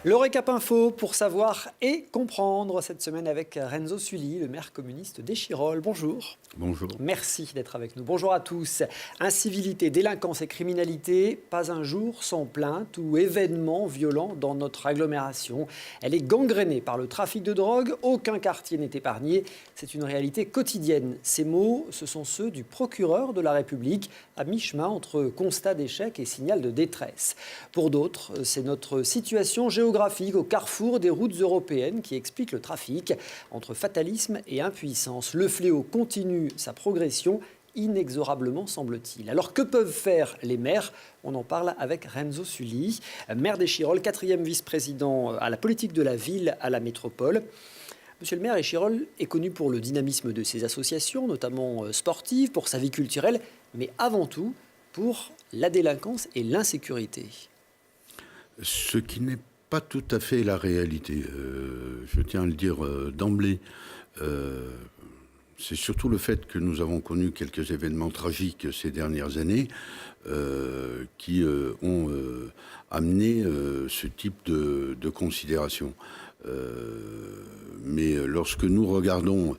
Le récap info pour savoir et comprendre cette semaine avec Renzo Sully, le maire communiste d'Échirolles. Bonjour. Bonjour. Merci d'être avec nous. Bonjour à tous. Incivilité, délinquance et criminalité, pas un jour sans plainte ou événement violent dans notre agglomération. Elle est gangrénée par le trafic de drogue, aucun quartier n'est épargné. C'est une réalité quotidienne. Ces mots, ce sont ceux du procureur de la République, à mi-chemin entre constat d'échec et signal de détresse. Pour d'autres, c'est notre situation géographique au carrefour des routes européennes qui explique le trafic. Entre fatalisme et impuissance, le fléau continue sa progression inexorablement, semble-t-il. Alors que peuvent faire les maires ? On en parle avec Renzo Sully, maire d'Échirolles, 4e vice-président à la politique de la ville à la métropole. Monsieur le maire, Échirolles est connu pour le dynamisme de ses associations, notamment sportives, pour sa vie culturelle, mais avant tout pour la délinquance et l'insécurité. Ce qui n'est pas tout à fait la réalité, je tiens à le dire d'emblée. C'est surtout le fait que nous avons connu quelques événements tragiques ces dernières années qui ont amené ce type de considération. Mais lorsque nous regardons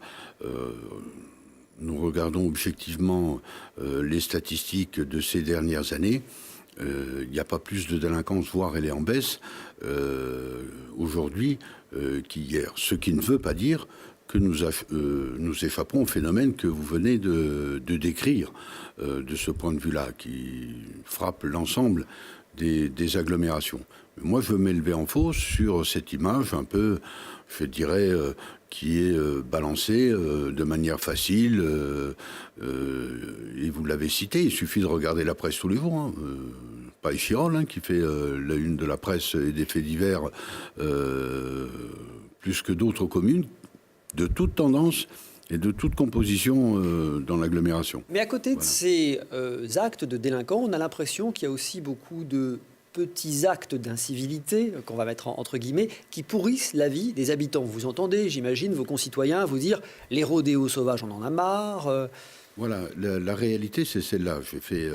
objectivement les statistiques de ces dernières années, il n'y a pas plus de délinquance, voire elle est en baisse aujourd'hui qu'hier. Ce qui ne veut pas dire que nous échappons au phénomène que vous venez de décrire de ce point de vue-là, qui frappe l'ensemble des agglomérations. Moi, je veux m'élever en faux sur cette image un peu, je dirais, qui est balancée de manière facile. Et vous l'avez cité, il suffit de regarder la presse tous les jours. Pas Échirolles, qui fait la une de la presse et des faits divers plus que d'autres communes, de toute tendance et de toute composition dans l'agglomération. Mais à côté de ces actes de délinquants, on a l'impression qu'il y a aussi beaucoup de petits actes d'incivilité, qu'on va mettre entre guillemets, qui pourrissent la vie des habitants. Vous entendez, j'imagine, vos concitoyens vous dire « les rodéos sauvages, on en a marre ». Voilà, la réalité, c'est celle-là. J'ai fait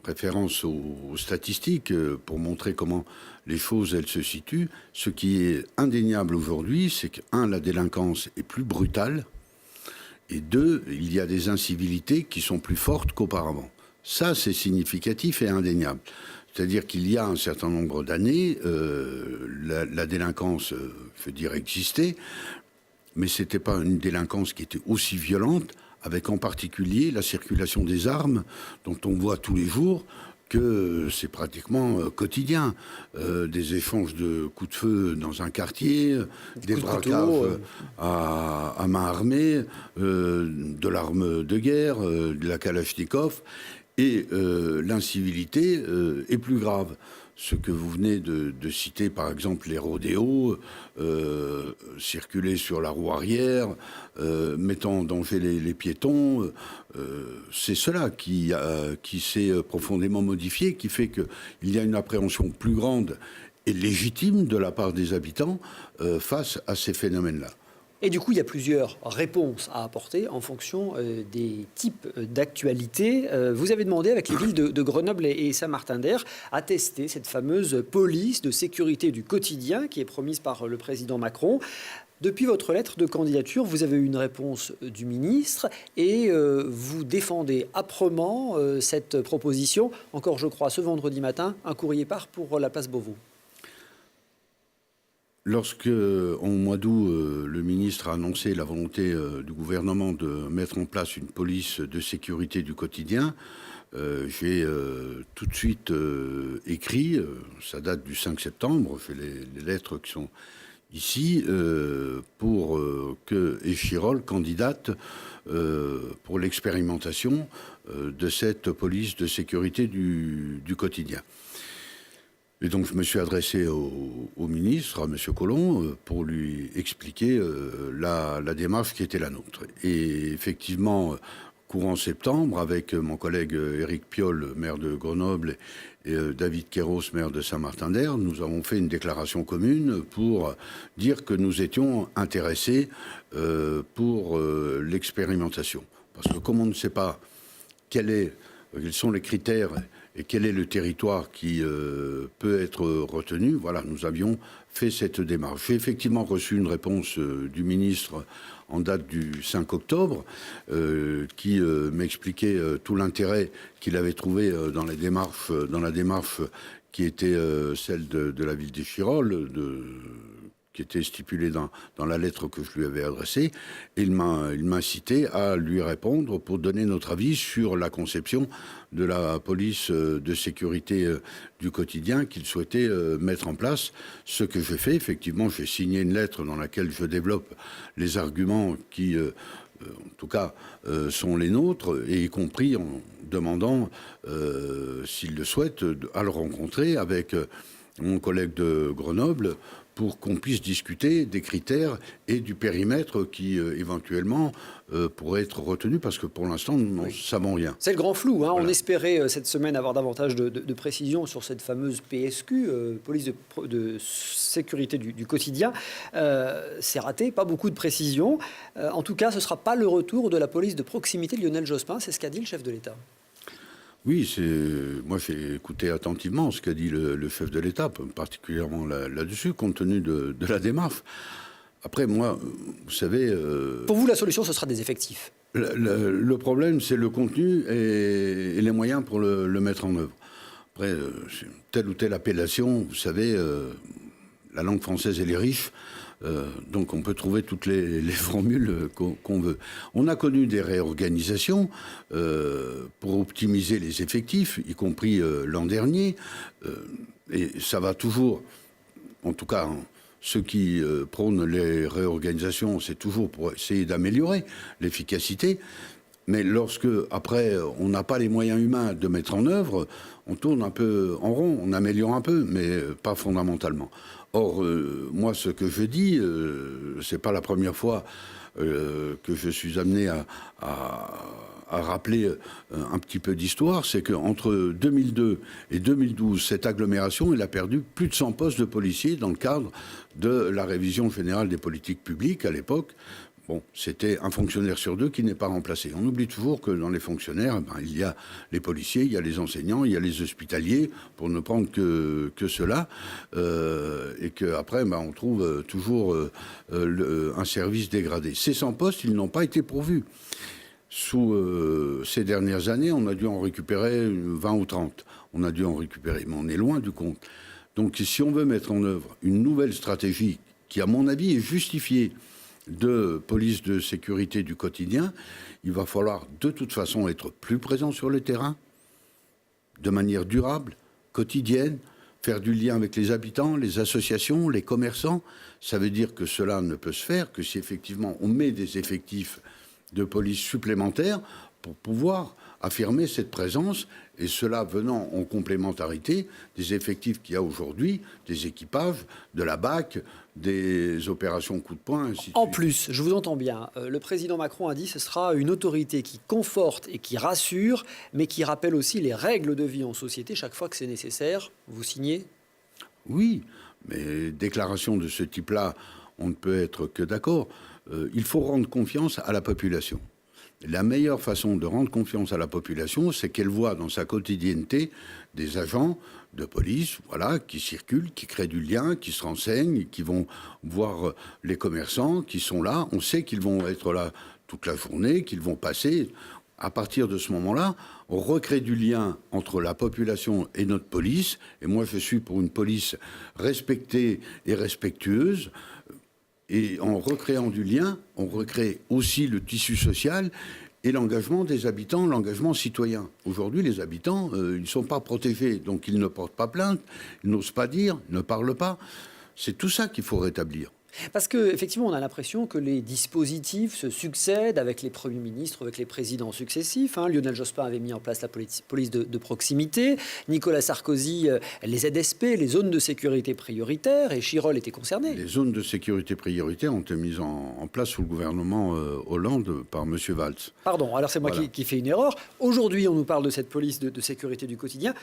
référence aux statistiques pour montrer comment les choses, elles se situent. Ce qui est indéniable aujourd'hui, c'est que, un, la délinquance est plus brutale, et deux, il y a des incivilités qui sont plus fortes qu'auparavant. Ça, c'est significatif et indéniable. C'est-à-dire qu'il y a un certain nombre d'années, la délinquance, je veux dire, existait, mais ce n'était pas une délinquance qui était aussi violente, avec en particulier la circulation des armes, dont on voit tous les jours que c'est pratiquement quotidien. Des échanges de coups de feu dans un quartier, des braquages à main armée, de l'arme de guerre, de la Kalachnikov. Et l'incivilité est plus grave. Ce que vous venez de citer, par exemple, les rodéos, circuler sur la roue arrière, mettant en danger les piétons, c'est cela qui s'est profondément modifié, qui fait qu'il y a une appréhension plus grande et légitime de la part des habitants face à ces phénomènes-là. Et du coup, il y a plusieurs réponses à apporter en fonction des types d'actualités. Vous avez demandé, avec les villes de Grenoble et Saint-Martin-d'Hères, à tester cette fameuse police de sécurité du quotidien qui est promise par le président Macron. Depuis votre lettre de candidature, vous avez eu une réponse du ministre et vous défendez âprement cette proposition. Encore, je crois, ce vendredi matin, un courrier part pour la place Beauvau. Lorsque, au mois d'août, le ministre a annoncé la volonté du gouvernement de mettre en place une police de sécurité du quotidien, j'ai tout de suite écrit, ça date du 5 septembre, j'ai les lettres qui sont ici, pour que Échirolles candidate pour l'expérimentation de cette police de sécurité du quotidien. Et donc je me suis adressé au ministre, à M. Collomb, pour lui expliquer la démarche qui était la nôtre. Et effectivement, courant septembre, avec mon collègue Éric Piolle, maire de Grenoble, et David Kéros, maire de Saint-Martin-d'Hères, nous avons fait une déclaration commune pour dire que nous étions intéressés pour l'expérimentation. Parce que comme on ne sait pas quels sont les critères et quel est le territoire qui peut être retenu. Voilà, nous avions fait cette démarche. J'ai effectivement reçu une réponse du ministre en date du 5 octobre, qui m'expliquait tout l'intérêt qu'il avait trouvé dans la démarche qui était celle de la ville d'Échirolles, qui était stipulée dans la lettre que je lui avais adressée. Et il m'a incité à lui répondre pour donner notre avis sur la conception de la police de sécurité du quotidien qu'il souhaitait mettre en place. Ce que j'ai fait, effectivement, j'ai signé une lettre dans laquelle je développe les arguments qui, en tout cas, sont les nôtres, et y compris en demandant, s'il le souhaite, à le rencontrer avec mon collègue de Grenoble, pour qu'on puisse discuter des critères et du périmètre qui, éventuellement, pourrait être retenu, parce que pour l'instant, nous n'en savons rien. C'est le grand flou. Hein. Voilà. On espérait cette semaine avoir davantage de précisions sur cette fameuse PSQ, police de sécurité du quotidien. C'est raté, pas beaucoup de précisions. En tout cas, ce ne sera pas le retour de la police de proximité de Lionel Jospin, c'est ce qu'a dit le chef de l'État. Oui, moi j'ai écouté attentivement ce qu'a dit le chef de l'État, particulièrement là-dessus, compte tenu de la démarche. Après, moi, vous savez... Pour vous, la solution, ce sera des effectifs. Le problème, c'est le contenu et les moyens pour le mettre en œuvre. Après, telle ou telle appellation, vous savez, la langue française, elle est riche. Donc on peut trouver toutes les formules qu'on veut. On a connu des réorganisations pour optimiser les effectifs, y compris l'an dernier. Et ça va toujours, en tout cas, ceux qui prônent les réorganisations, c'est toujours pour essayer d'améliorer l'efficacité. Mais lorsque, après, on n'a pas les moyens humains de mettre en œuvre, on tourne un peu en rond, on améliore un peu, mais pas fondamentalement. Or, moi, ce que je dis, c'est pas la première fois que je suis amené à rappeler un petit peu d'histoire, c'est qu'entre 2002 et 2012, cette agglomération, elle a perdu plus de 100 postes de policiers dans le cadre de la révision générale des politiques publiques à l'époque. Bon, c'était un fonctionnaire sur deux qui n'est pas remplacé. On oublie toujours que dans les fonctionnaires, il y a les policiers, il y a les enseignants, il y a les hospitaliers, pour ne prendre que cela, et qu'après, on trouve toujours un service dégradé. Ces 100 postes, ils n'ont pas été pourvus. Sous ces dernières années, on a dû en récupérer 20 ou 30. On a dû en récupérer, mais on est loin du compte. Donc, si on veut mettre en œuvre une nouvelle stratégie qui, à mon avis, est justifiée, de police de sécurité du quotidien, il va falloir de toute façon être plus présent sur le terrain, de manière durable, quotidienne, faire du lien avec les habitants, les associations, les commerçants. Ça veut dire que cela ne peut se faire que si effectivement on met des effectifs de police supplémentaires pour pouvoir affirmer cette présence, et cela venant en complémentarité des effectifs qu'il y a aujourd'hui, des équipages, de la BAC, des opérations coup de poing, ainsi de suite. En plus, je vous entends bien, le président Macron a dit que ce sera une autorité qui conforte et qui rassure, mais qui rappelle aussi les règles de vie en société chaque fois que c'est nécessaire. Vous signez ? Oui, mais déclaration de ce type-là, on ne peut être que d'accord. Il faut rendre confiance à la population. La meilleure façon de rendre confiance à la population, c'est qu'elle voit dans sa quotidienneté des agents de police, voilà, qui circulent, qui créent du lien, qui se renseignent, qui vont voir les commerçants, qui sont là. On sait qu'ils vont être là toute la journée, qu'ils vont passer. À partir de ce moment-là, on recrée du lien entre la population et notre police. Et moi, je suis pour une police respectée et respectueuse. Et en recréant du lien, on recrée aussi le tissu social et l'engagement des habitants, l'engagement citoyen. Aujourd'hui, les habitants, ils ne sont pas protégés, donc ils ne portent pas plainte, ils n'osent pas dire, ils ne parlent pas. C'est tout ça qu'il faut rétablir. Parce qu'effectivement, on a l'impression que les dispositifs se succèdent avec les premiers ministres, avec les présidents successifs. Lionel Jospin avait mis en place la police de proximité. Nicolas Sarkozy, les ZSP, les zones de sécurité prioritaires. Et Chirol était concerné. Les zones de sécurité prioritaires ont été mises en place sous le gouvernement Hollande par M. Valls. Pardon, alors c'est moi qui fais une erreur. Aujourd'hui, on nous parle de cette police de sécurité du quotidien.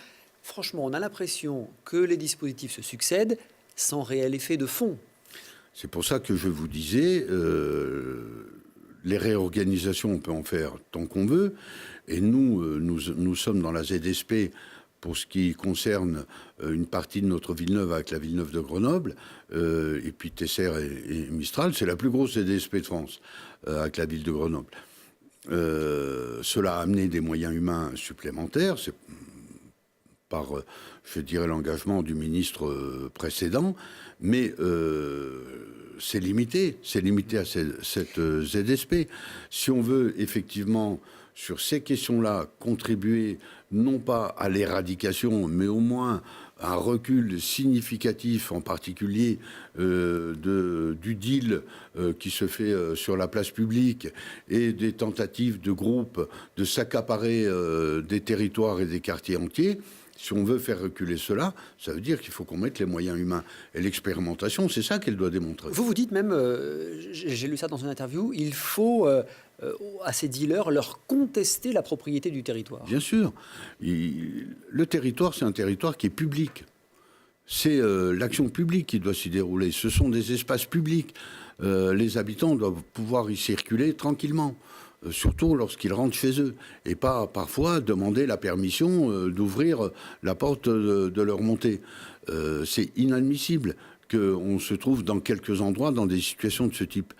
Franchement, on a l'impression que les dispositifs se succèdent sans réel effet de fond. C'est pour ça que je vous disais, les réorganisations, on peut en faire tant qu'on veut. Et nous sommes dans la ZSP pour ce qui concerne une partie de notre Villeneuve avec la Villeneuve de Grenoble, et puis Tesser et Mistral, c'est la plus grosse ZSP de France avec la ville de Grenoble. Cela a amené des moyens humains supplémentaires, c'est par, je dirais, l'engagement du ministre précédent, mais c'est limité à cette ZSP. Si on veut effectivement, sur ces questions-là, contribuer non pas à l'éradication, mais au moins à un recul significatif, en particulier du deal qui se fait sur la place publique et des tentatives de groupes de s'accaparer des territoires et des quartiers entiers. Si on veut faire reculer cela, ça veut dire qu'il faut qu'on mette les moyens humains. Et l'expérimentation, c'est ça qu'elle doit démontrer. Vous dites même, j'ai lu ça dans une interview, il faut à ces dealers leur contester la propriété du territoire. Bien sûr. Le territoire, c'est un territoire qui est public. C'est l'action publique qui doit s'y dérouler. Ce sont des espaces publics. Les habitants doivent pouvoir y circuler tranquillement. Surtout lorsqu'ils rentrent chez eux, et pas parfois demander la permission d'ouvrir la porte de leur montée. C'est inadmissible qu'on se trouve dans quelques endroits dans des situations de ce type.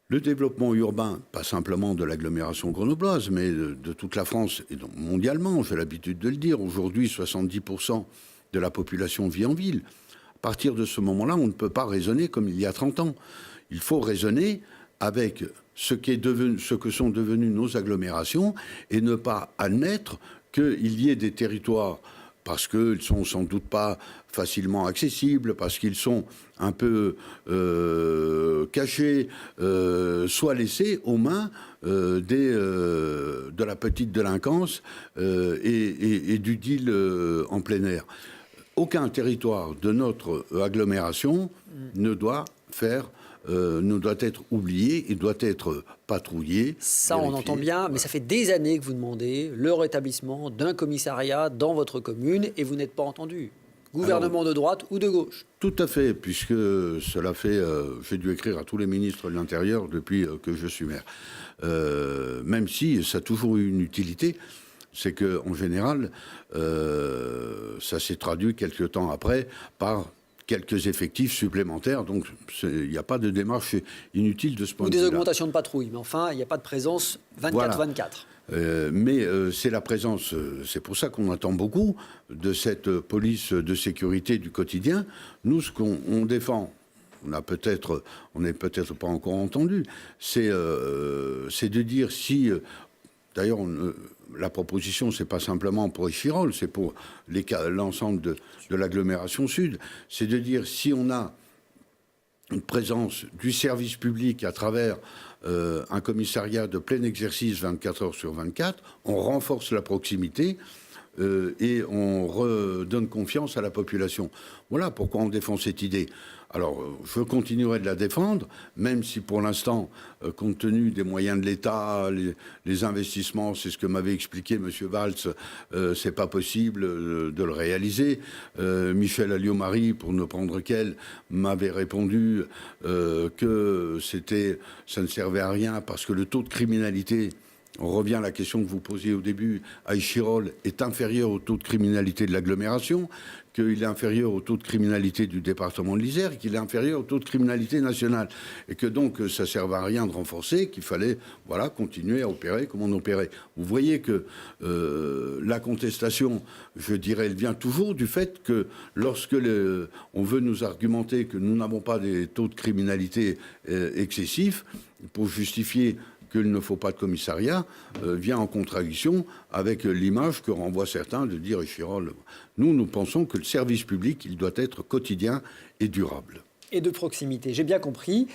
Le développement urbain, pas simplement de l'agglomération grenobloise, mais de toute la France, et donc mondialement, j'ai l'habitude de le dire, aujourd'hui 70% de la population vit en ville. À partir de ce moment-là, on ne peut pas raisonner comme il y a 30 ans. Il faut raisonner avec ce que sont devenues nos agglomérations et ne pas admettre qu'il y ait des territoires, parce qu'ils ne sont sans doute pas facilement accessibles, parce qu'ils sont un peu cachés, soit laissés aux mains de la petite délinquance et du deal en plein air. Aucun territoire de notre agglomération ne doit être oublié et doit être patrouillé. Ça, on entend bien, mais ça fait des années que vous demandez le rétablissement d'un commissariat dans votre commune et vous n'êtes pas entendu. Gouvernement de droite ou de gauche? Tout à fait, puisque cela fait... j'ai dû écrire à tous les ministres de l'Intérieur depuis que je suis maire. Même si ça a toujours eu une utilité, c'est qu'en général, ça s'est traduit quelques temps après par quelques effectifs supplémentaires, donc il n'y a pas de démarche inutile de ce point de vue-là. Ou des augmentations de patrouilles, mais enfin, il n'y a pas de présence 24-24. Mais c'est la présence, c'est pour ça qu'on attend beaucoup de cette police de sécurité du quotidien. Nous, ce qu'on défend, on n'est peut-être pas encore entendu, c'est de dire si... D'ailleurs, la proposition, c'est pas simplement pour Échirolles, c'est pour l'ensemble de l'agglomération sud. C'est de dire si on a une présence du service public à travers un commissariat de plein exercice 24 heures sur 24, on renforce la proximité et on redonne confiance à la population. Voilà pourquoi on défend cette idée. Alors, je continuerai de la défendre, même si pour l'instant, compte tenu des moyens de l'État, les investissements, c'est ce que m'avait expliqué M. Valls, c'est pas possible de le réaliser. Michel Alliot-Marie, pour ne prendre qu'elle, m'avait répondu que ça ne servait à rien parce que le taux de criminalité... On revient à la question que vous posiez au début, à Échirolles est inférieur au taux de criminalité de l'agglomération, qu'il est inférieur au taux de criminalité du département de l'Isère, et qu'il est inférieur au taux de criminalité nationale. Et que donc ça ne servait à rien de renforcer, qu'il fallait continuer à opérer comme on opérait. Vous voyez que la contestation, je dirais, elle vient toujours du fait que lorsque on veut nous argumenter que nous n'avons pas des taux de criminalité excessifs, pour justifier qu'il ne faut pas de commissariat, vient en contradiction avec l'image que renvoient certains de dire Échirolles. Nous pensons que le service public, il doit être quotidien et durable. Et de proximité, j'ai bien compris.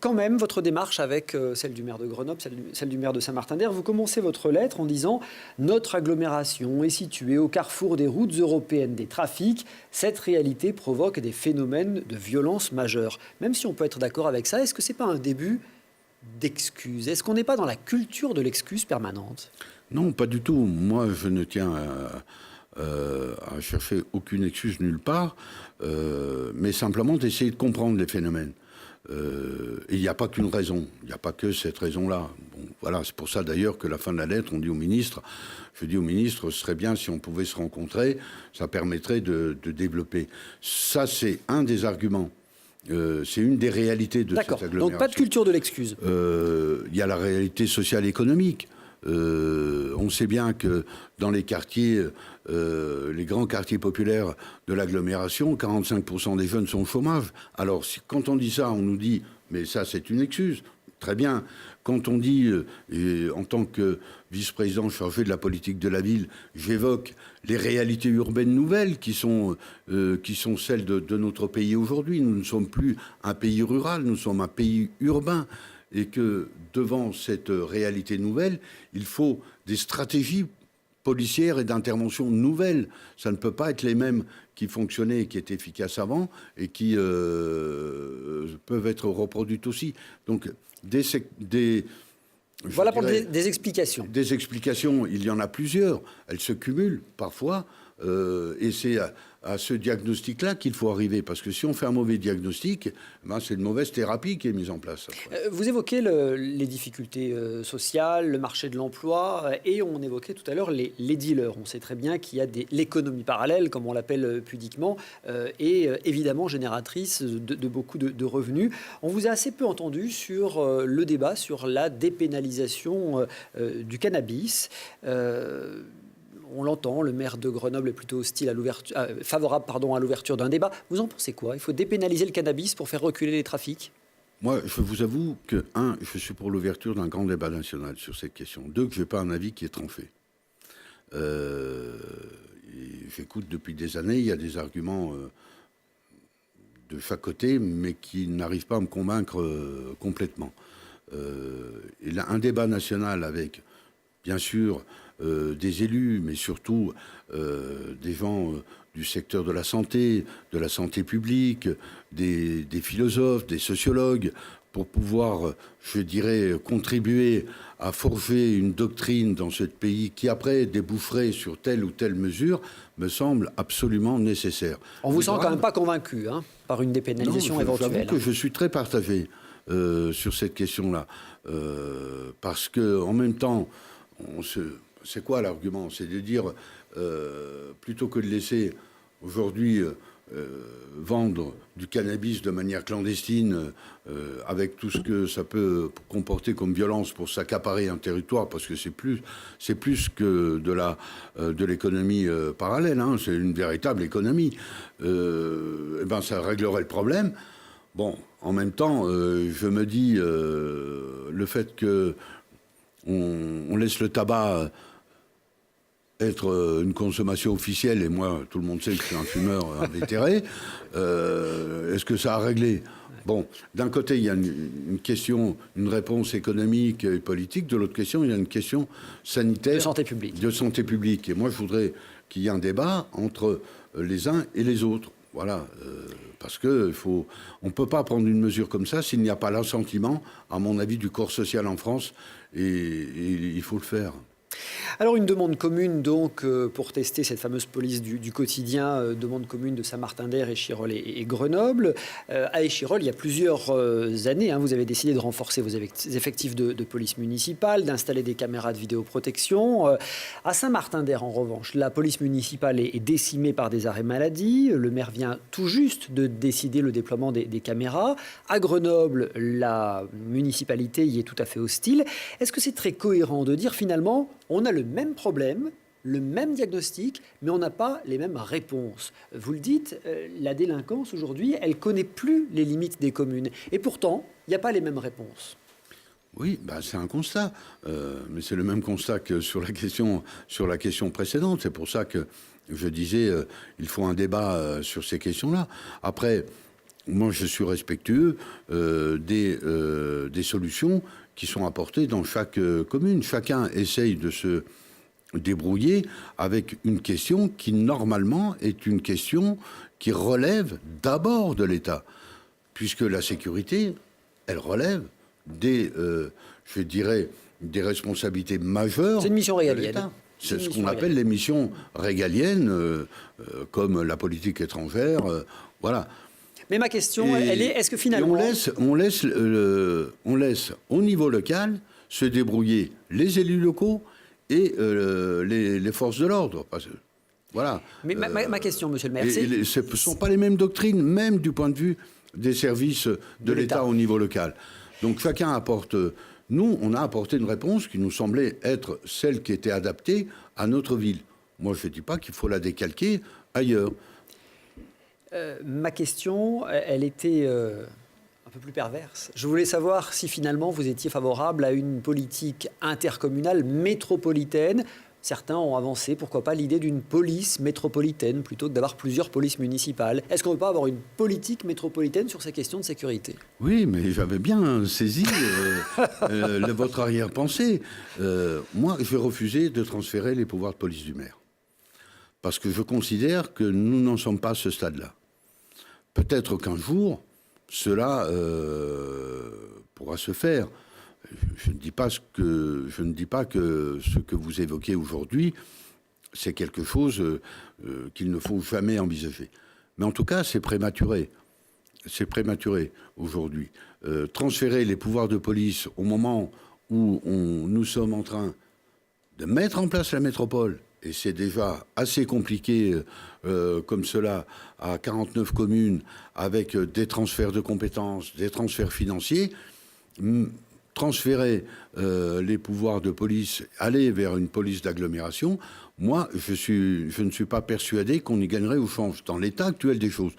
Quand même, votre démarche avec celle du maire de Grenoble, celle du maire de Saint-Martin-d'Hères, vous commencez votre lettre en disant « Notre agglomération est située au carrefour des routes européennes des trafics. Cette réalité provoque des phénomènes de violence majeure. » Même si on peut être d'accord avec ça, est-ce que ce n'est pas un début d'excuses? Est-ce qu'on n'est pas dans la culture de l'excuse permanente? Non, pas du tout. Moi, je ne tiens à chercher aucune excuse nulle part, mais simplement d'essayer de comprendre les phénomènes. Et il n'y a pas qu'une raison, il n'y a pas que cette raison-là. Bon, voilà, c'est pour ça d'ailleurs que la fin de la lettre, on dit au ministre, je dis au ministre, ce serait bien si on pouvait se rencontrer, ça permettrait de développer. Ça, c'est un des arguments. C'est une des réalités de cette agglomération. Donc pas de culture de l'excuse. Il y a la réalité sociale et économique. On sait bien que dans les quartiers, les grands quartiers populaires de l'agglomération, 45% des jeunes sont au chômage. Alors, quand on dit ça, on nous dit, mais ça, c'est une excuse. Très bien. Quand on dit, en tant que vice-président chargé de la politique de la ville, j'évoque les réalités urbaines nouvelles qui sont celles de notre pays aujourd'hui. Nous ne sommes plus un pays rural, nous sommes un pays urbain. Et que devant cette réalité nouvelle, il faut des stratégies policières et d'intervention nouvelles. Ça ne peut pas être les mêmes qui fonctionnaient et qui étaient efficaces avant et qui peuvent être reproduites aussi. Donc, voilà pour des explications. Des explications, il y en a plusieurs. Elles se cumulent parfois. Et c'est à ce diagnostic-là qu'il faut arriver. Parce que si on fait un mauvais diagnostic, ben c'est une mauvaise thérapie qui est mise en place. Vous évoquez les difficultés sociales, le marché de l'emploi, et on évoquait tout à l'heure les dealers. On sait très bien qu'il y a l'économie parallèle, comme on l'appelle pudiquement, et évidemment génératrice de beaucoup de revenus. On vous a assez peu entendu sur le débat sur la dépénalisation du cannabis. On l'entend, le maire de Grenoble est plutôt favorable à l'ouverture d'un débat. Vous en pensez quoi? Il faut dépénaliser le cannabis pour faire reculer les trafics? Moi, je vous avoue que, je suis pour l'ouverture d'un grand débat national sur cette question. 2, que je n'ai pas un avis qui est tranché. J'écoute depuis des années, il y a des arguments de chaque côté, mais qui n'arrivent pas à me convaincre complètement. Il y a un débat national avec, bien sûr, des élus, mais surtout des gens du secteur de la santé publique, des philosophes, des sociologues, pour pouvoir, je dirais, contribuer à forger une doctrine dans ce pays qui, après, déboucherait sur telle ou telle mesure, me semble absolument nécessaire. On vous sent quand même pas convaincu par une dépénalisation éventuelle. J'avoue que je suis très partagé sur cette question-là. Parce que, en même temps, c'est quoi l'argument? C'est de dire, plutôt que de laisser aujourd'hui vendre du cannabis de manière clandestine, avec tout ce que ça peut comporter comme violence pour s'accaparer un territoire, parce que c'est plus que de l'économie parallèle, c'est une véritable économie. Ça réglerait le problème. Bon, en même temps, je me dis, le fait que on laisse le tabac être une consommation officielle, et moi, tout le monde sait que je suis un fumeur invétéré, est-ce que ça a réglé? Bon, d'un côté, il y a une question, une réponse économique et politique, de l'autre question, il y a une question sanitaire. De santé publique. Et moi, je voudrais qu'il y ait un débat entre les uns et les autres. Voilà, parce que on ne peut pas prendre une mesure comme ça s'il n'y a pas l'assentiment, à mon avis, du corps social en France, et il faut le faire. Alors une demande commune donc pour tester cette fameuse police du quotidien, demande commune de Saint-Martin-d'Hères, Échirolles et Grenoble. À Échirolles, il y a plusieurs années, vous avez décidé de renforcer vos effectifs de police municipale, d'installer des caméras de vidéoprotection. À Saint-Martin-d'Hères, en revanche, la police municipale est décimée par des arrêts maladie. Le maire vient tout juste de décider le déploiement des caméras. À Grenoble, la municipalité y est tout à fait hostile. Est-ce que c'est très cohérent de dire finalement on a le même problème, le même diagnostic, mais on n'a pas les mêmes réponses? Vous le dites, la délinquance aujourd'hui, elle ne connaît plus les limites des communes. Et pourtant, il n'y a pas les mêmes réponses. Oui, c'est un constat. Mais c'est le même constat que sur la question précédente. C'est pour ça que je disais il faut un débat sur ces questions-là. Après, moi, je suis respectueux des solutions qui sont apportées dans chaque commune. Chacun essaye de se débrouiller avec une question qui, normalement, est une question qui relève d'abord de l'État, puisque la sécurité, elle relève des responsabilités majeures. C'est une mission régalienne. C'est ce qu'on appelle les missions régaliennes, comme la politique étrangère, voilà. Mais ma question, elle est, est-ce que finalement... On laisse au niveau local se débrouiller les élus locaux et les forces de l'ordre. Voilà. Mais ma question, monsieur le maire, ce ne sont pas les mêmes doctrines, même du point de vue des services de l'État au niveau local. Donc chacun apporte... Nous, on a apporté une réponse qui nous semblait être celle qui était adaptée à notre ville. Moi, je ne dis pas qu'il faut la décalquer ailleurs. Ma question, elle était un peu plus perverse. Je voulais savoir si finalement vous étiez favorable à une politique intercommunale métropolitaine. Certains ont avancé, pourquoi pas, l'idée d'une police métropolitaine plutôt que d'avoir plusieurs polices municipales. Est-ce qu'on ne peut pas avoir une politique métropolitaine sur ces questions de sécurité? Oui, mais j'avais bien saisi votre arrière-pensée. Moi, je vais refuser de transférer les pouvoirs de police du maire. Parce que je considère que nous n'en sommes pas à ce stade-là. Peut-être qu'un jour, cela pourra se faire. Je ne dis pas que ce que vous évoquez aujourd'hui, c'est quelque chose qu'il ne faut jamais envisager. Mais en tout cas, c'est prématuré. C'est prématuré aujourd'hui. Transférer les pouvoirs de police au moment où nous sommes en train de mettre en place la métropole, et c'est déjà assez compliqué comme cela, à 49 communes, avec des transferts de compétences, des transferts financiers, transférer les pouvoirs de police, aller vers une police d'agglomération, moi, je ne suis pas persuadé qu'on y gagnerait au change, dans l'état actuel des choses.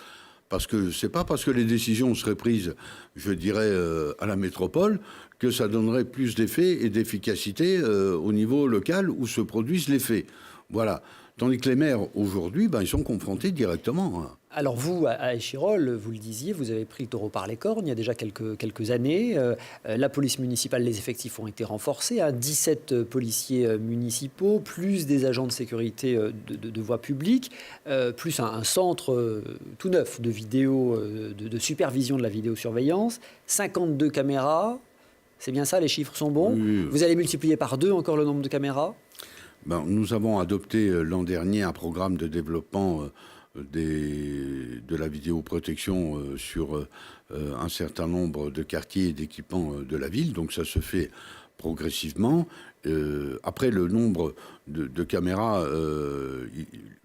Parce que c'est pas parce que les décisions seraient prises, je dirais, à la métropole, que ça donnerait plus d'effet et d'efficacité au niveau local où se produisent les faits. Voilà. Tandis que les maires, aujourd'hui, ils sont confrontés directement. Alors vous, à Échirolles, vous le disiez, vous avez pris le taureau par les cornes il y a déjà quelques années. La police municipale, les effectifs ont été renforcés. 17 policiers municipaux, plus des agents de sécurité de voie publique, plus un centre tout neuf de vidéo, de supervision de la vidéosurveillance, 52 caméras. C'est bien ça, les chiffres sont bons. Oui. Vous allez multiplier par 2 encore le nombre de caméras? Nous avons adopté l'an dernier un programme de développement de la vidéoprotection sur un certain nombre de quartiers et d'équipements de la ville. Donc ça se fait progressivement. Après, le nombre de caméras,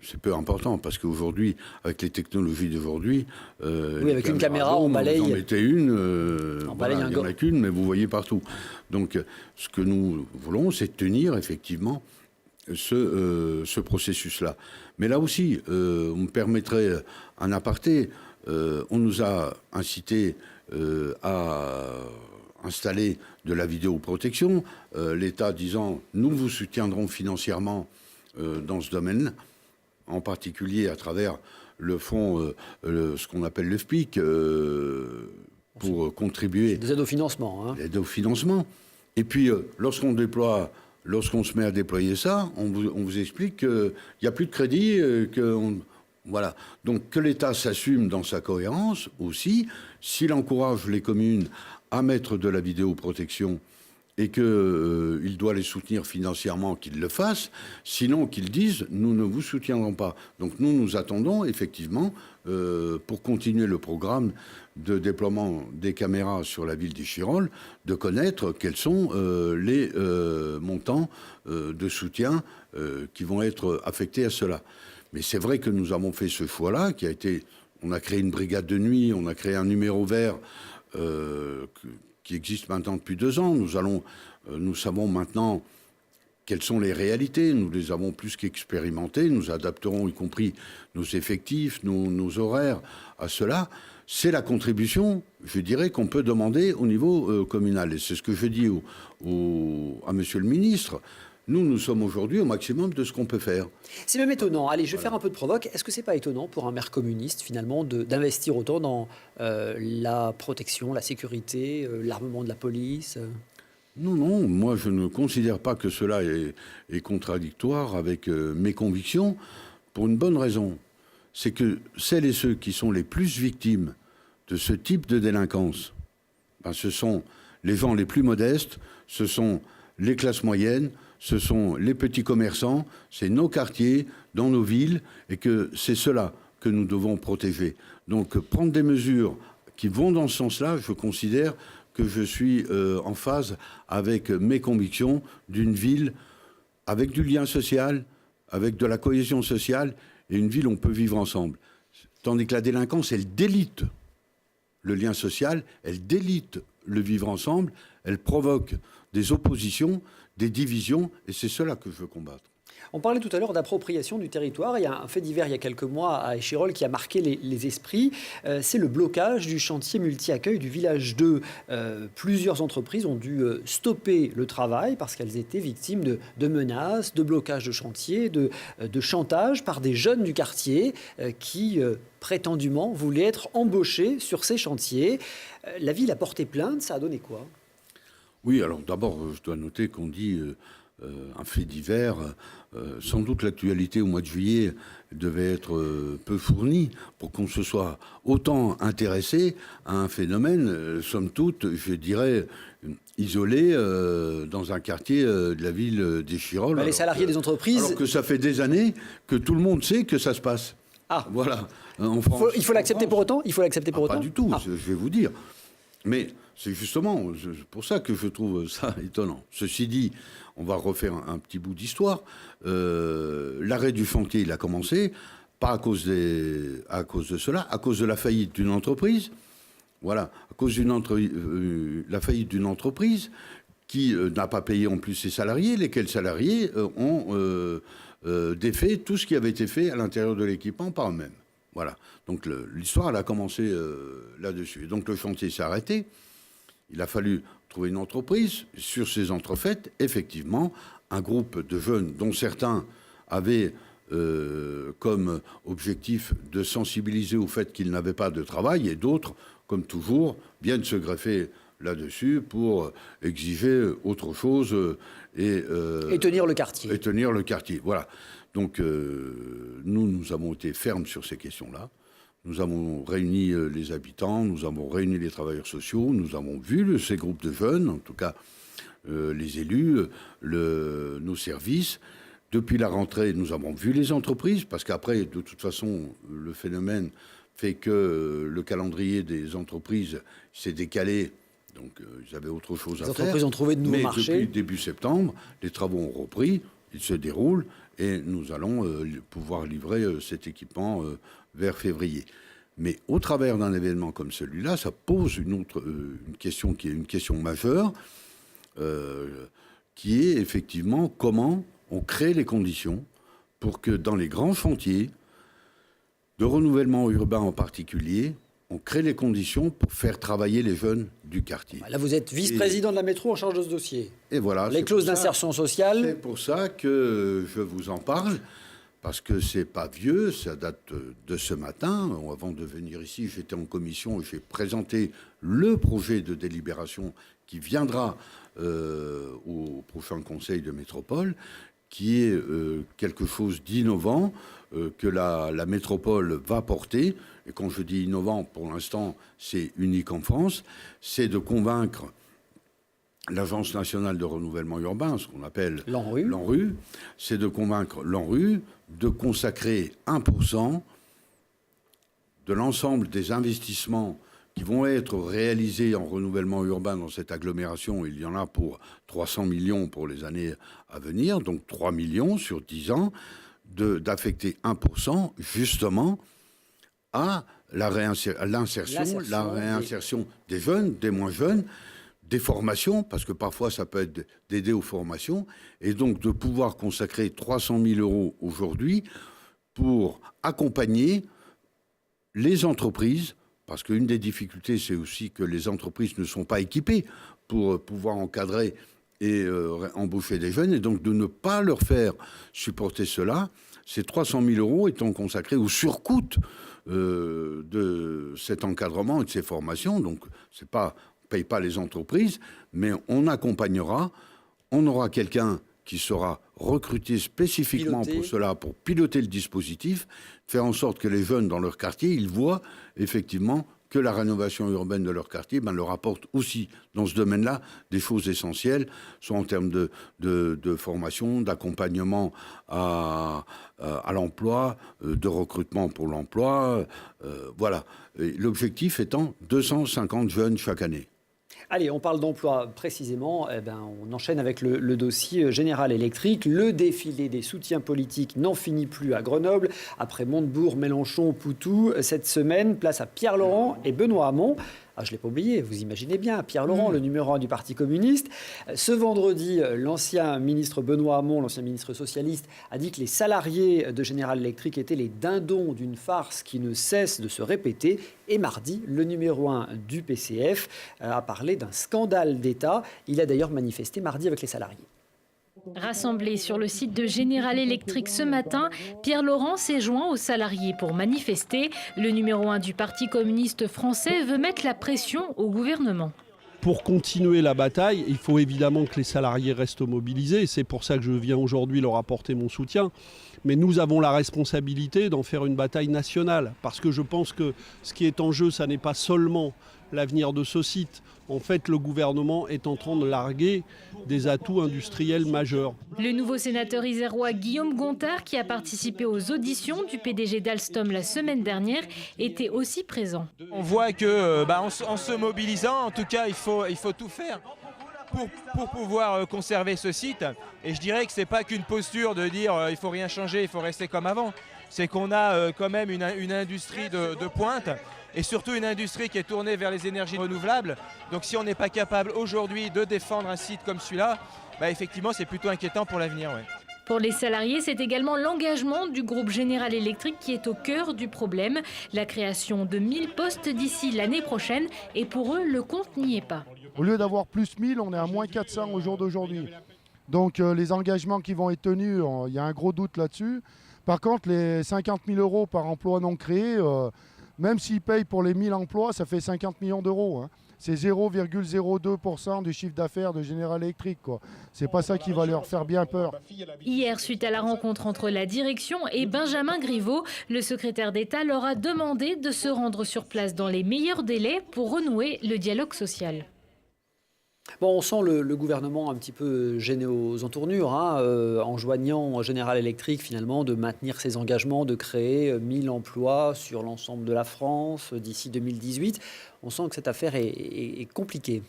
c'est peu important, parce qu'aujourd'hui, avec les technologies d'aujourd'hui... oui, avec une caméra, on balaye... Vous en mettez une, il n'y en a qu'une, mais vous voyez partout. Donc, ce que nous voulons, c'est tenir, effectivement, ce processus-là. Mais là aussi, on me permettrait un aparté. On nous a incité à installer de la vidéoprotection, l'État disant « nous vous soutiendrons financièrement dans ce domaine, en particulier à travers le fonds, ce qu'on appelle le FPIC, pour contribuer... » Des aides au financement. Hein. Des aides au financement. Et puis, lorsqu'on se met à déployer ça, on vous explique qu'il n'y a plus de crédit, voilà. Donc que l'État s'assume dans sa cohérence aussi, s'il encourage les communes à mettre de la vidéoprotection et qu'il doit les soutenir financièrement, qu'il le fasse, sinon qu'ils disent « nous ne vous soutiendrons pas ». Donc nous attendons effectivement, pour continuer le programme de déploiement des caméras sur la ville d'Échirolles, de connaître quels sont les montants de soutien qui vont être affectés à cela. Mais c'est vrai que nous avons fait ce choix-là, on a créé une brigade de nuit, on a créé un numéro vert qui existe maintenant depuis 2 ans. Nous savons maintenant quelles sont les réalités. Nous les avons plus qu'expérimentées. Nous adapterons, y compris nos effectifs, nos horaires à cela. C'est la contribution, je dirais, qu'on peut demander au niveau communal. Et c'est ce que je dis à monsieur le ministre. Nous sommes aujourd'hui au maximum de ce qu'on peut faire. C'est même étonnant. Allez, je vais faire un peu de provoque. Est-ce que c'est pas étonnant pour un maire communiste, finalement, d'investir autant dans la protection, la sécurité, l'armement de la police Non, moi je ne considère pas que cela est contradictoire avec mes convictions, pour une bonne raison. C'est que celles et ceux qui sont les plus victimes de ce type de délinquance, ce sont les gens les plus modestes, ce sont les classes moyennes, ce sont les petits commerçants, c'est nos quartiers, dans nos villes, et que c'est cela que nous devons protéger. Donc prendre des mesures qui vont dans ce sens-là, je considère que je suis en phase avec mes convictions d'une ville avec du lien social, avec de la cohésion sociale, et une ville où on peut vivre ensemble. Tandis que la délinquance, elle délite le lien social, elle délite le vivre ensemble, elle provoque des oppositions, des divisions, et c'est cela que je veux combattre. On parlait tout à l'heure d'appropriation du territoire. Il y a un fait divers il y a quelques mois à Échirolles qui a marqué les esprits. C'est le blocage du chantier multi-accueil du village 2. Plusieurs entreprises ont dû stopper le travail parce qu'elles étaient victimes de menaces, de blocage de chantier, de chantage par des jeunes du quartier qui prétendument voulaient être embauchés sur ces chantiers. La ville a porté plainte. Ça a donné quoi ? Oui, alors d'abord, je dois noter qu'on dit un fait divers. Sans doute l'actualité au mois de juillet devait être peu fournie pour qu'on se soit autant intéressé à un phénomène, somme toute, je dirais, isolé dans un quartier de la ville d'Échirolles. Les salariés des entreprises... Alors que ça fait des années que tout le monde sait que ça se passe. Ah, voilà. En France, il faut l'accepter pour autant ? Il faut l'accepter pour autant ? Pas du tout, je vais vous dire. Mais c'est justement pour ça que je trouve ça étonnant. Ceci dit, on va refaire un petit bout d'histoire. L'arrêt du chantier, il a commencé, pas à cause de cela, à cause de la faillite d'une entreprise. Voilà, à cause de la faillite d'une entreprise qui n'a pas payé en plus ses salariés, lesquels salariés ont défait tout ce qui avait été fait à l'intérieur de l'équipement par eux-mêmes. Voilà. Donc l'histoire, elle a commencé là-dessus. Donc le chantier s'est arrêté. Il a fallu trouver une entreprise. Sur ces entrefaites, effectivement, un groupe de jeunes, dont certains avaient comme objectif de sensibiliser au fait qu'ils n'avaient pas de travail, et d'autres, comme toujours, viennent se greffer là-dessus pour exiger autre chose et tenir le quartier. Et tenir le quartier, voilà. Donc nous avons été fermes sur ces questions-là. Nous avons réuni les habitants, nous avons réuni les travailleurs sociaux, nous avons vu ces groupes de jeunes, en tout cas les élus, nos services. Depuis la rentrée, nous avons vu les entreprises, parce qu'après, de toute façon, le phénomène fait que le calendrier des entreprises s'est décalé, donc ils avaient autre chose à faire. Les entreprises ont trouvé de nouveaux marchés. Mais depuis début septembre, les travaux ont repris, ils se déroulent, et nous allons pouvoir livrer cet équipement vers février. Mais au travers d'un événement comme celui-là, ça pose une question qui est une question majeure, qui est effectivement comment on crée les conditions pour que dans les grands chantiers, de renouvellement urbain en particulier, on crée les conditions pour faire travailler les jeunes du quartier. Là, vous êtes vice-président de la métro en charge de ce dossier. Et voilà. Les clauses d'insertion sociale. C'est pour ça que je vous en parle, parce que c'est pas vieux, ça date de ce matin. Avant de venir ici, j'étais en commission et j'ai présenté le projet de délibération qui viendra au prochain conseil de métropole, qui est quelque chose d'innovant que la métropole va porter. Et quand je dis innovant, pour l'instant, c'est unique en France, c'est de convaincre l'Agence nationale de renouvellement urbain, ce qu'on appelle l'ANRU, c'est de convaincre l'ANRU de consacrer 1% de l'ensemble des investissements qui vont être réalisés en renouvellement urbain dans cette agglomération. Il y en a pour 300 millions pour les années à venir, donc 3 millions sur 10 ans, d'affecter 1% justement à la réinsertion des jeunes, des moins jeunes, des formations, parce que parfois ça peut être d'aider aux formations, et donc de pouvoir consacrer 300 000 euros aujourd'hui pour accompagner les entreprises, parce qu'une des difficultés, c'est aussi que les entreprises ne sont pas équipées pour pouvoir encadrer et embaucher des jeunes, et donc de ne pas leur faire supporter cela. Ces 300 000 euros étant consacrés au surcoût de cet encadrement et de ces formations. Donc, on ne paye pas les entreprises, mais on accompagnera. On aura quelqu'un qui sera recruté spécifiquement pour cela, pour piloter le dispositif, faire en sorte que les jeunes dans leur quartier, ils voient effectivement que la rénovation urbaine de leur quartier leur apporte aussi, dans ce domaine-là, des choses essentielles, soit en termes de formation, d'accompagnement à à l'emploi, de recrutement pour l'emploi. Voilà. Et l'objectif étant 250 jeunes chaque année. Allez, on parle d'emploi précisément. On enchaîne avec le dossier General Electric. Le défilé des soutiens politiques n'en finit plus à Grenoble. Après Montebourg, Mélenchon, Poutou, cette semaine, place à Pierre Laurent et Benoît Hamon. Ah, je ne l'ai pas oublié, vous imaginez bien, Pierre Laurent, le numéro 1 du Parti communiste. Ce vendredi, l'ancien ministre Benoît Hamon, l'ancien ministre socialiste, a dit que les salariés de General Electric étaient les dindons d'une farce qui ne cesse de se répéter. Et mardi, le numéro 1 du PCF a parlé d'un scandale d'État. Il a d'ailleurs manifesté mardi avec les salariés. Rassemblé sur le site de General Electric ce matin, Pierre Laurent s'est joint aux salariés pour manifester. Le numéro 1 du Parti communiste français veut mettre la pression au gouvernement. Pour continuer la bataille, il faut évidemment que les salariés restent mobilisés. C'est pour ça que je viens aujourd'hui leur apporter mon soutien. Mais nous avons la responsabilité d'en faire une bataille nationale. Parce que je pense que ce qui est en jeu, ça n'est pas seulement l'avenir de ce site. En fait, le gouvernement est en train de larguer des atouts industriels majeurs. Le nouveau sénateur isérois Guillaume Gontard, qui a participé aux auditions du PDG d'Alstom la semaine dernière, était aussi présent. On voit que, en se mobilisant, en tout cas, il faut tout faire pour pouvoir conserver ce site. Et je dirais que ce n'est pas qu'une posture de dire il ne faut rien changer, il faut rester comme avant. C'est qu'on a quand même une industrie de pointe. Et surtout une industrie qui est tournée vers les énergies renouvelables. Donc si on n'est pas capable aujourd'hui de défendre un site comme celui-là, effectivement c'est plutôt inquiétant pour l'avenir. Ouais. Pour les salariés, c'est également l'engagement du groupe General Electric qui est au cœur du problème. La création de 1000 postes d'ici l'année prochaine. Et pour eux, le compte n'y est pas. Au lieu d'avoir plus 1000, on est à moins 400 au jour d'aujourd'hui. Donc les engagements qui vont être tenus, il y a un gros doute là-dessus. Par contre, les 50 000 € par emploi non créé... même s'ils payent pour les 1000 emplois, ça fait 50 millions d'euros. C'est 0,02% du chiffre d'affaires de General Electric. C'est pas ça qui va leur faire bien peur. Hier, suite à la rencontre entre la direction et Benjamin Griveaux, le secrétaire d'État leur a demandé de se rendre sur place dans les meilleurs délais pour renouer le dialogue social. Bon, on sent le gouvernement un petit peu gêné aux entournures, enjoignant General Electric finalement de maintenir ses engagements, de créer 1000 emplois sur l'ensemble de la France d'ici 2018. On sent que cette affaire est compliquée.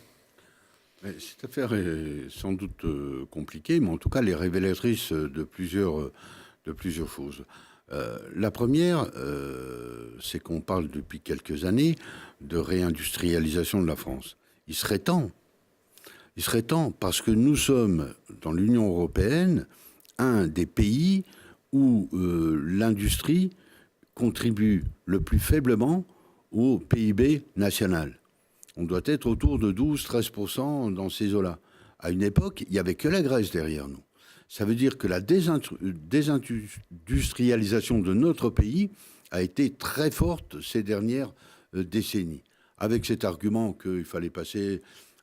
Mais cette affaire est sans doute compliquée, mais en tout cas, elle est révélatrice de plusieurs choses. La première, c'est qu'on parle depuis quelques années de réindustrialisation de la France. Il serait temps parce que nous sommes, dans l'Union européenne, un des pays où l'industrie contribue le plus faiblement au PIB national. On doit être autour de 12-13% dans ces eaux-là. À une époque, il n'y avait que la Grèce derrière nous. Ça veut dire que la désindustrialisation de notre pays a été très forte ces dernières décennies. Avec cet argument qu'il fallait passer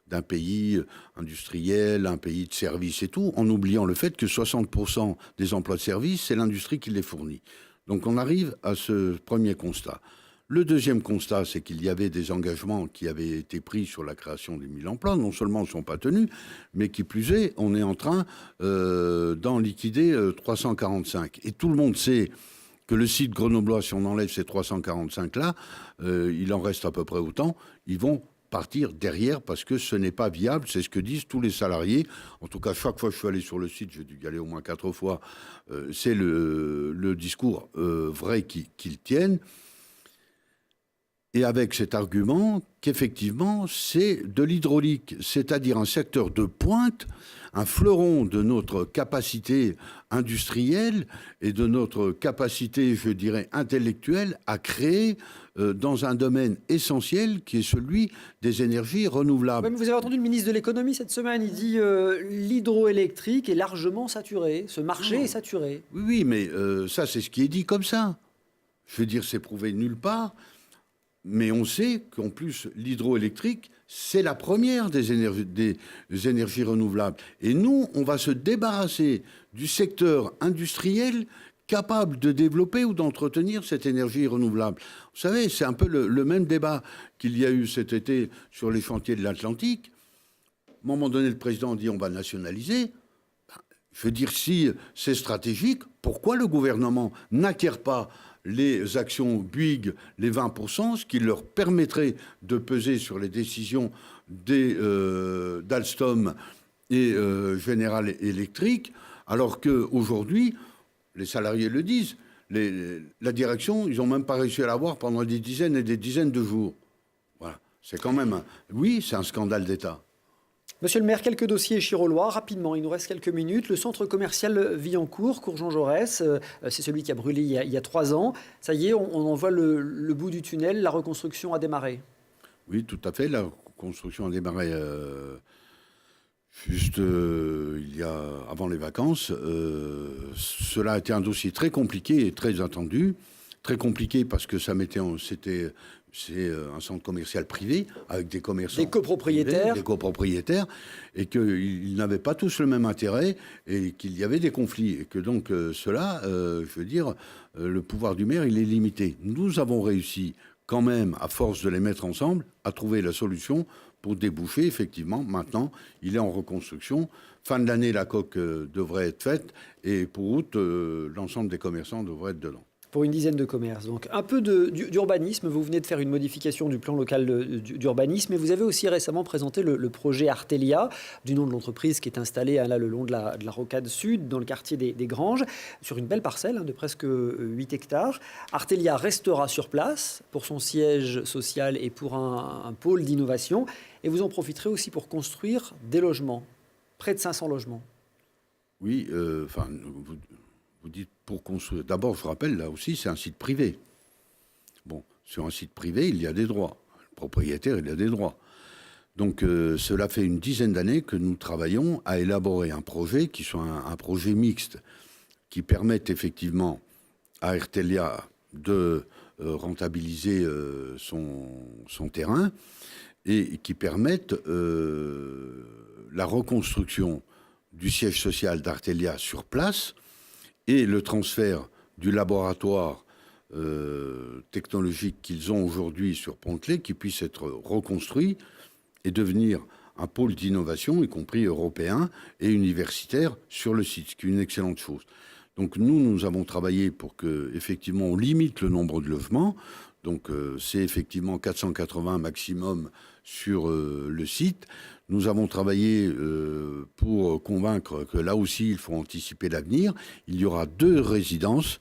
d'un pays industriel, un pays de services et tout, en oubliant le fait que 60% des emplois de services, c'est l'industrie qui les fournit. Donc on arrive à ce premier constat. Le deuxième constat, c'est qu'il y avait des engagements qui avaient été pris sur la création des 1000 emplois. Non seulement ne sont pas tenus, mais qui plus est, on est en train d'en liquider 345. Et tout le monde sait que le site grenoblois, si on enlève ces 345-là, il en reste à peu près autant. Ils vont partir derrière parce que ce n'est pas viable, c'est ce que disent tous les salariés. En tout cas, chaque fois que je suis allé sur le site, j'ai dû y aller au moins 4 fois, c'est le discours vrai qu'ils tiennent. Et avec cet argument qu'effectivement, c'est de l'hydraulique, c'est-à-dire un secteur de pointe, un fleuron de notre capacité industrielle et de notre capacité, je dirais, intellectuelle à créer dans un domaine essentiel qui est celui des énergies renouvelables. Ouais, mais vous avez entendu le ministre de l'économie cette semaine, il dit l'hydroélectrique est largement saturé, ce marché est saturé. Oui, mais ça c'est ce qui est dit comme ça. Je veux dire, c'est prouvé nulle part. Mais on sait qu'en plus, l'hydroélectrique, c'est la première des énergies renouvelables. Et nous, on va se débarrasser du secteur industriel capable de développer ou d'entretenir cette énergie renouvelable. Vous savez, c'est un peu le même débat qu'il y a eu cet été sur les chantiers de l'Atlantique. À un moment donné, le président dit on va nationaliser. Je veux dire, si c'est stratégique, pourquoi le gouvernement n'acquiert pas les actions Bouygues, les 20%, ce qui leur permettrait de peser sur les décisions d'Alstom et General Electric, alors qu'aujourd'hui, les salariés le disent, la direction, ils n'ont même pas réussi à l'avoir pendant des dizaines et des dizaines de jours. Voilà. C'est quand même, oui, c'est un scandale d'État. Monsieur le maire, quelques dossiers chirolois, rapidement, il nous reste quelques minutes. Le centre commercial Villancourt, cours Jean Jaurès, c'est celui qui a brûlé il y a 3 ans. Ça y est, on en voit le bout du tunnel, la reconstruction a démarré. Oui, tout à fait, la reconstruction a démarré juste avant les vacances. Cela a été un dossier très compliqué et très attendu. Très compliqué parce que c'est un centre commercial privé avec des commerçants. Des copropriétaires. Des copropriétaires. Et qu'ils n'avaient pas tous le même intérêt et qu'il y avait des conflits. Et que donc je veux dire, le pouvoir du maire, il est limité. Nous avons réussi quand même, à force de les mettre ensemble, à trouver la solution pour déboucher, effectivement. Maintenant, il est en reconstruction. Fin de l'année, la coque devrait être faite. Et pour août, l'ensemble des commerçants devraient être dedans. Pour une dizaine de commerces. Donc un peu d'urbanisme. Vous venez de faire une modification du plan local d'urbanisme. Et vous avez aussi récemment présenté le projet Artelia, du nom de l'entreprise qui est installée là, le long de la rocade sud, dans le quartier des Granges, sur une belle parcelle de presque 8 hectares. Artelia restera sur place pour son siège social et pour un pôle d'innovation. Et vous en profiterez aussi pour construire des logements, près de 500 logements. Oui, vous dites pour construire. D'abord, je rappelle, là aussi, c'est un site privé. Bon, sur un site privé, il y a des droits. Le propriétaire, il a des droits. Donc, cela fait une dizaine d'années que nous travaillons à élaborer un projet qui soit un projet mixte, qui permette effectivement à Artelia de rentabiliser son terrain et qui permette la reconstruction du siège social d'Artelia sur place et le transfert du laboratoire technologique qu'ils ont aujourd'hui sur Pont-Clé, qui puisse être reconstruit et devenir un pôle d'innovation, y compris européen et universitaire, sur le site, ce qui est une excellente chose. Donc nous avons travaillé pour qu'effectivement on limite le nombre de logements. Donc c'est effectivement 480 maximum sur le site. Nous avons travaillé pour convaincre que là aussi, il faut anticiper l'avenir. Il y aura 2 résidences,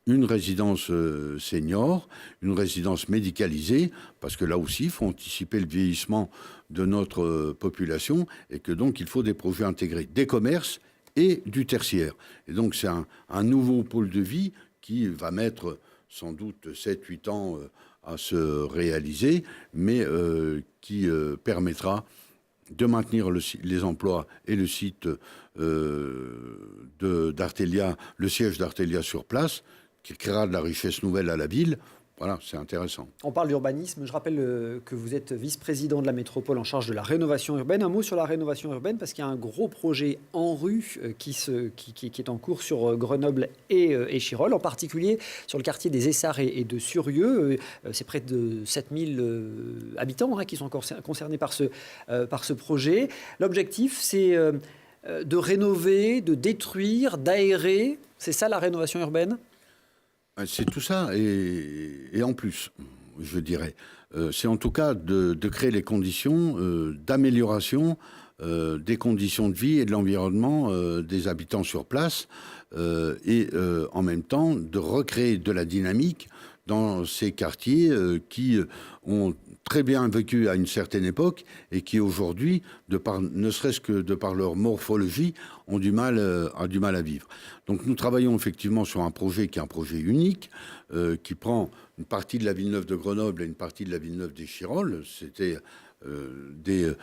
une résidence senior, une résidence médicalisée, parce que là aussi, il faut anticiper le vieillissement de notre population et que donc il faut des projets intégrés, des commerces et du tertiaire. Et donc c'est un nouveau pôle de vie qui va mettre sans doute 7-8 ans à se réaliser, mais qui permettra de maintenir les emplois et le site d'Artelia, le siège d'Artelia sur place, qui créera de la richesse nouvelle à la ville. Voilà, c'est intéressant. On parle d'urbanisme. Je rappelle que vous êtes vice-président de la métropole en charge de la rénovation urbaine. Un mot sur la rénovation urbaine, parce qu'il y a un gros projet en rue qui est en cours sur Grenoble et Chirol, en particulier sur le quartier des Essarts et de Surieux. C'est près de 7000 habitants qui sont concernés par ce projet. L'objectif, c'est de rénover, de détruire, d'aérer. C'est ça la rénovation urbaine ? C'est tout ça, et en plus, je dirais. C'est en tout cas de créer les conditions d'amélioration des conditions de vie et de l'environnement des habitants sur place, et en même temps de recréer de la dynamique dans ces quartiers qui ont très bien vécu à une certaine époque et qui aujourd'hui, ne serait-ce que de par leur morphologie, ont du mal à vivre. Donc nous travaillons effectivement sur un projet qui est un projet unique, qui prend une partie de la Villeneuve de Grenoble et une partie de la Villeneuve des Chirolles. C'était le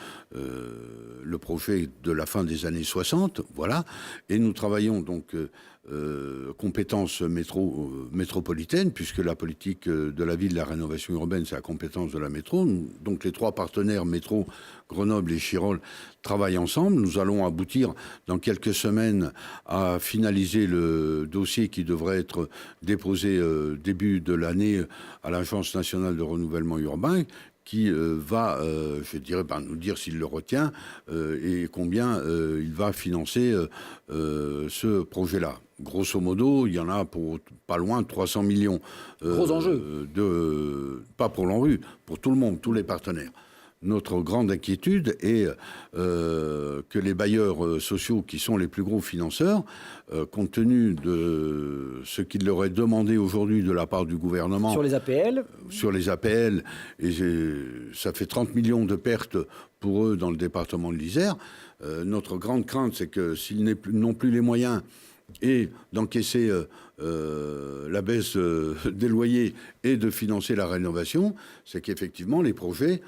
projet de la fin des années 60, voilà. Et nous travaillons donc compétence métropolitaine, puisque la politique de la ville, la rénovation urbaine, c'est la compétence de la métro. Donc les 3 partenaires, métro, Grenoble et Chirol, travaillent ensemble. Nous allons aboutir dans quelques semaines à finaliser le dossier qui devrait être déposé début de l'année à l'Agence nationale de renouvellement urbain, qui va, je dirais, nous dire s'il le retient et combien il va financer ce projet-là. Grosso modo, il y en a pour pas loin de 300 millions. Gros enjeu. Pas pour l'ANRU, pour tout le monde, tous les partenaires. Notre grande inquiétude est que les bailleurs sociaux, qui sont les plus gros financeurs, compte tenu de ce qu'il leur est demandé aujourd'hui de la part du gouvernement... Sur les APL. Sur les APL, et ça fait 30 millions de pertes pour eux dans le département de l'Isère. Notre grande crainte, c'est que s'ils n'ont plus les moyens et d'encaisser la baisse des loyers et de financer la rénovation, c'est qu'effectivement les projets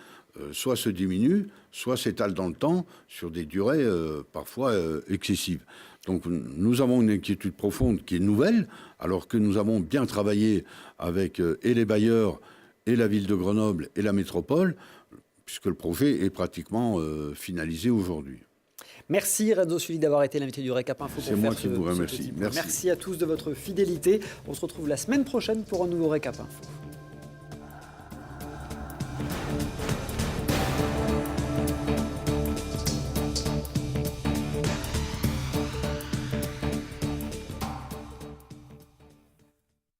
soit se diminuent, soit s'étalent dans le temps sur des durées parfois excessives. Donc nous avons une inquiétude profonde qui est nouvelle, alors que nous avons bien travaillé avec et les bailleurs et la ville de Grenoble et la métropole, puisque le projet est pratiquement finalisé aujourd'hui. Merci Renzo Sully d'avoir été l'invité du Récap Info. C'est moi qui vous remercie. Merci à tous de votre fidélité. On se retrouve la semaine prochaine pour un nouveau Récap Info.